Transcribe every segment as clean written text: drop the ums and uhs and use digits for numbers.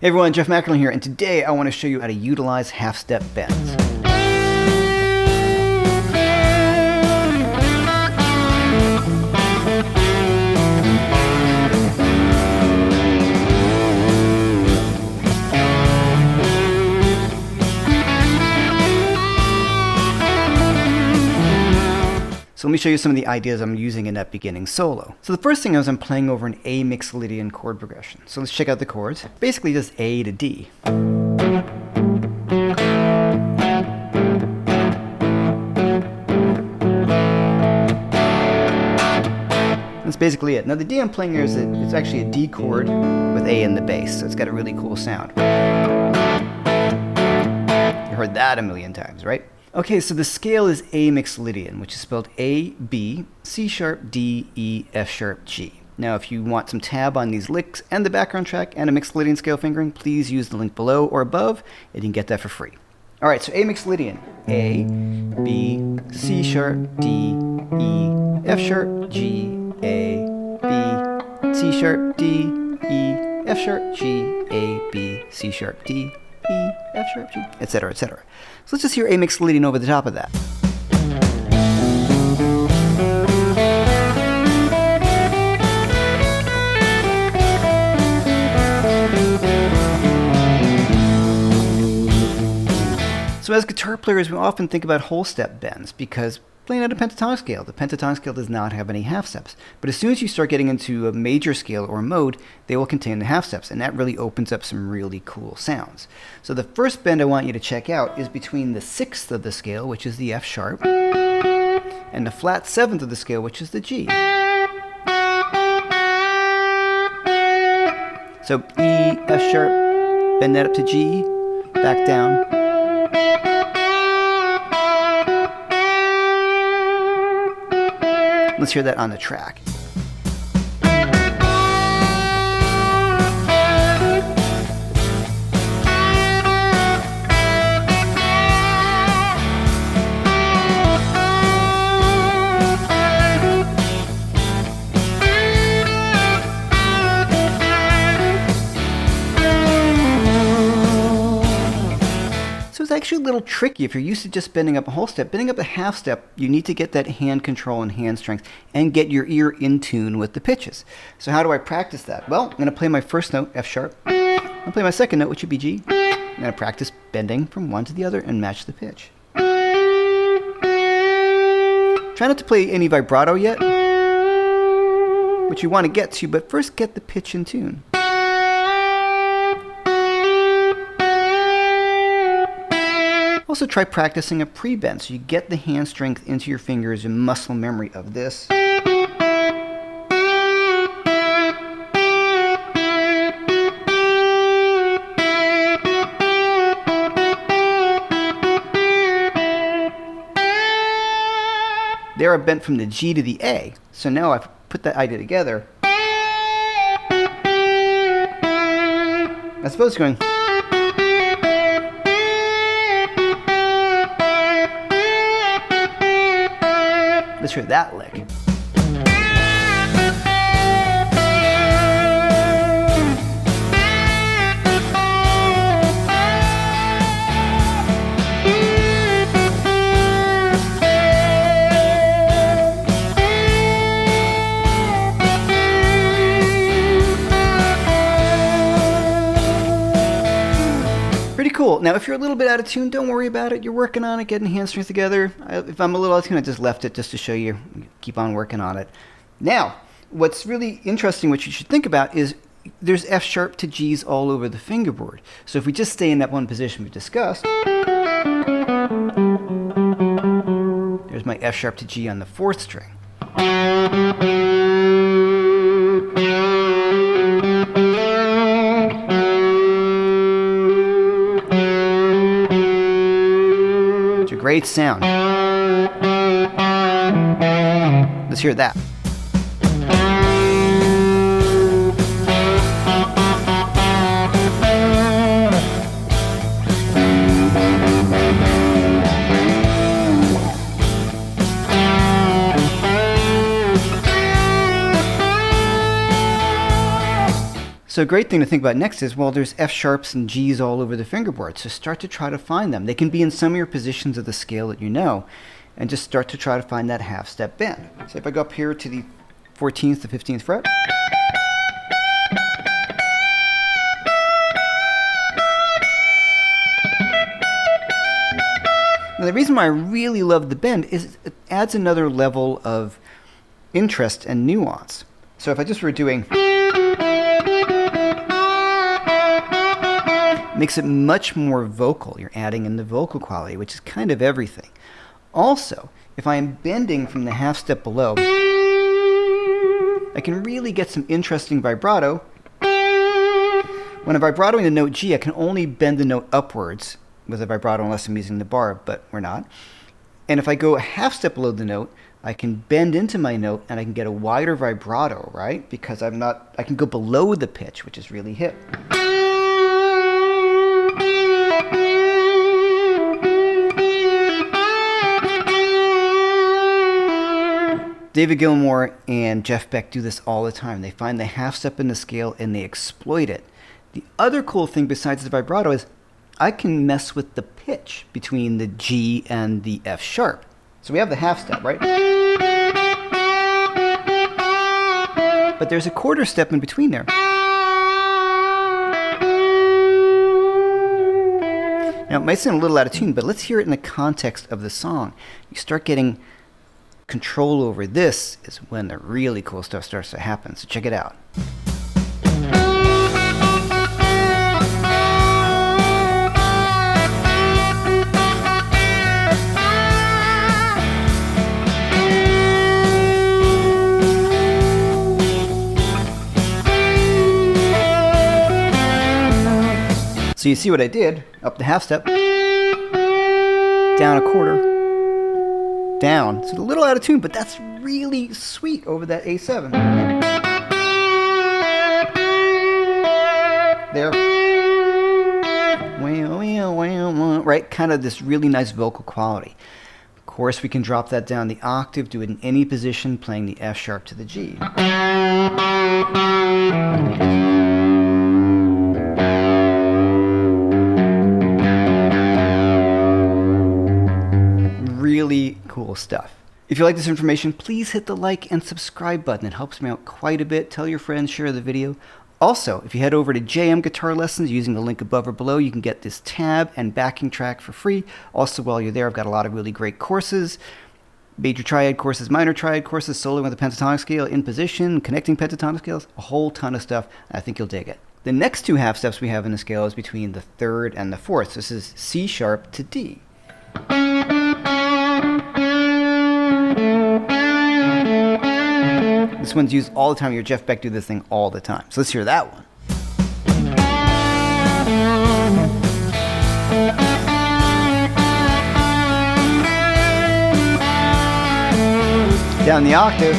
Hey everyone, Jeff Macklin here, and today I want to show you how to utilize half-step bends. So let me show you some of the ideas I'm using in that beginning solo. So the first thing is I'm playing over an A Mixolydian chord progression. So let's check out the chords. Basically just A to D. That's basically it. Now the D I'm playing here is it's actually a D chord with A in the bass, so it's got a really cool sound. You heard that a million times, right? Okay, so the scale is A Mixolydian, which is spelled A, B, C sharp, D, E, F sharp, G. Now, if you want some tab on these licks and the background track and a Mixolydian scale fingering, please use the link below or above, and you can get that for free. All right, so A Mixolydian. A, B, C sharp, D, E, F sharp, G, A, B, C sharp, D, E, F sharp, G, A, B, C sharp, D, E, F sharp, G, etc., etc. So let's just hear A Mixolydian over the top of that. So as guitar players, we often think about whole step bends because playing at a pentatonic scale, the pentatonic scale does not have any half steps. But as soon as you start getting into a major scale or mode, they will contain the half steps, and that really opens up some really cool sounds. So the first bend I want you to check out is between the 6th of the scale, which is the F sharp, and the flat 7th of the scale, which is the G. So E, F sharp, bend that up to G, back down. Let's hear that on the track. It's actually a little tricky. If you're used to just bending up a whole step, bending up a half step, you need to get that hand control and hand strength and get your ear in tune with the pitches. So how do I practice that? Well, I'm going to play my first note, F sharp. I'll play my second note, which would be G. I'm going to practice bending from one to the other and match the pitch. Try not to play any vibrato yet, which you want to get to, but first get the pitch in tune. Also try practicing a pre-bend so you get the hand strength into your fingers and muscle memory of this. There I bent from the G to the A, so now I've put that idea together. I suppose going. Let's hear that lick. Pretty cool. Now, if you're a little bit out of tune, don't worry about it. You're working on it, getting hand strings together. If I'm a little out of tune, I just left it just to show you. Keep on working on it. Now, what's really interesting, what you should think about is there's F sharp to G's all over the fingerboard. So if we just stay in that one position we discussed, there's my F sharp to G on the 4th string. Great sound. Let's hear that. So a great thing to think about next is, well, there's F sharps and Gs all over the fingerboard, so start to try to find them. They can be in some of your positions of the scale that you know, and just start to try to find that half step bend. So if I go up here to the 14th to 15th fret, now the reason why I really love the bend is it adds another level of interest and nuance. So if I just were doing, makes it much more vocal. You're adding in the vocal quality, which is kind of everything. Also, if I am bending from the half step below, I can really get some interesting vibrato. When I'm vibratoing the note G, I can only bend the note upwards with a vibrato unless I'm using the bar, but we're not. And if I go a half step below the note, I can bend into my note and I can get a wider vibrato, right? Because I can go below the pitch, which is really hip. David Gilmour and Jeff Beck do this all the time. They find the half step in the scale and they exploit it. The other cool thing besides the vibrato is I can mess with the pitch between the G and the F sharp. So we have the half step, right? But there's a quarter step in between there. Now, it might sound a little out of tune, but let's hear it in the context of the song. You start getting control over this is when the really cool stuff starts to happen. So check it out. So you see what I did? Up the half step, down a quarter, down. It's a little out of tune, but that's really sweet over that A7. There. Right? Kind of this really nice vocal quality. Of course, we can drop that down the octave, do it in any position, playing the F sharp to the G. Really cool stuff. If you like this information, please hit the like and subscribe button. It helps me out quite a bit. Tell your friends, share the video. Also, if you head over to JM Guitar Lessons using the link above or below, you can get this tab and backing track for free. Also, while you're there, I've got a lot of really great courses. Major triad courses, minor triad courses, soloing with the pentatonic scale, in position, connecting pentatonic scales, a whole ton of stuff. I think you'll dig it. The next two half steps we have in the scale is between the third and the fourth. This is C sharp to D. This one's used all the time. Your Jeff Beck do this thing all the time. So let's hear that one. Down the octave.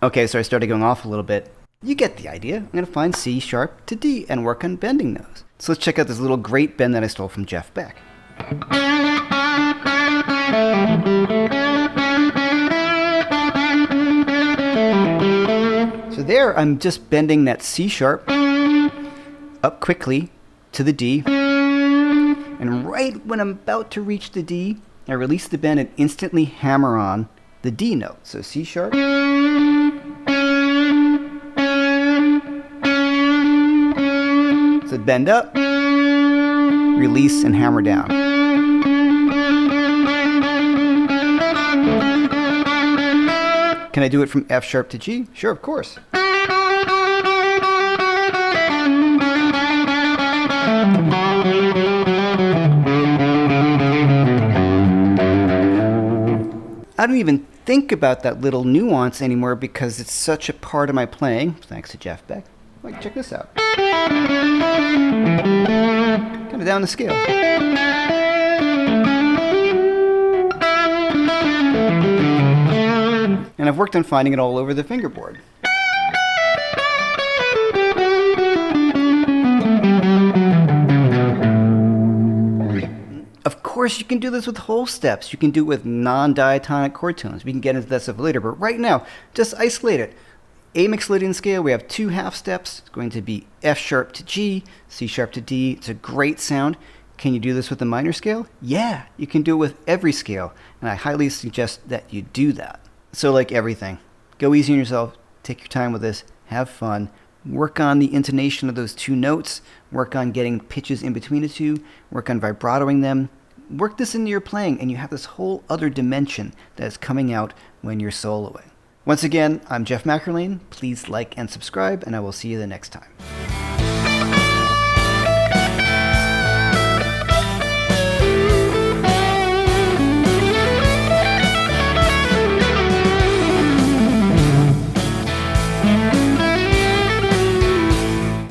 Okay, so I started going off a little bit. You get the idea. I'm going to find C sharp to D and work on bending those. So let's check out this little great bend that I stole from Jeff Beck. So there, I'm just bending that C sharp up quickly to the D. And right when I'm about to reach the D, I release the bend and instantly hammer on the D note. So C sharp. So bend up, release, and hammer down. Can I do it from F sharp to G? Sure, of course. I don't even think about that little nuance anymore because it's such a part of my playing, thanks to Jeff Beck. Like, check this out. Kind of down the scale. And I've worked on finding it all over the fingerboard. Of course, you can do this with whole steps. You can do it with non-diatonic chord tones. We can get into that stuff later, but right now, just isolate it. A Mixolydian scale, we have 2 half steps. It's going to be F sharp to G, C sharp to D. It's a great sound. Can you do this with the minor scale? Yeah, you can do it with every scale, and I highly suggest that you do that. So like everything, go easy on yourself, take your time with this, have fun, work on the intonation of those 2 notes, work on getting pitches in between the 2, work on vibratoing them. Work this into your playing, and you have this whole other dimension that is coming out when you're soloing. Once again, I'm Jeff Mackerlane. Please like and subscribe, and I will see you the next time.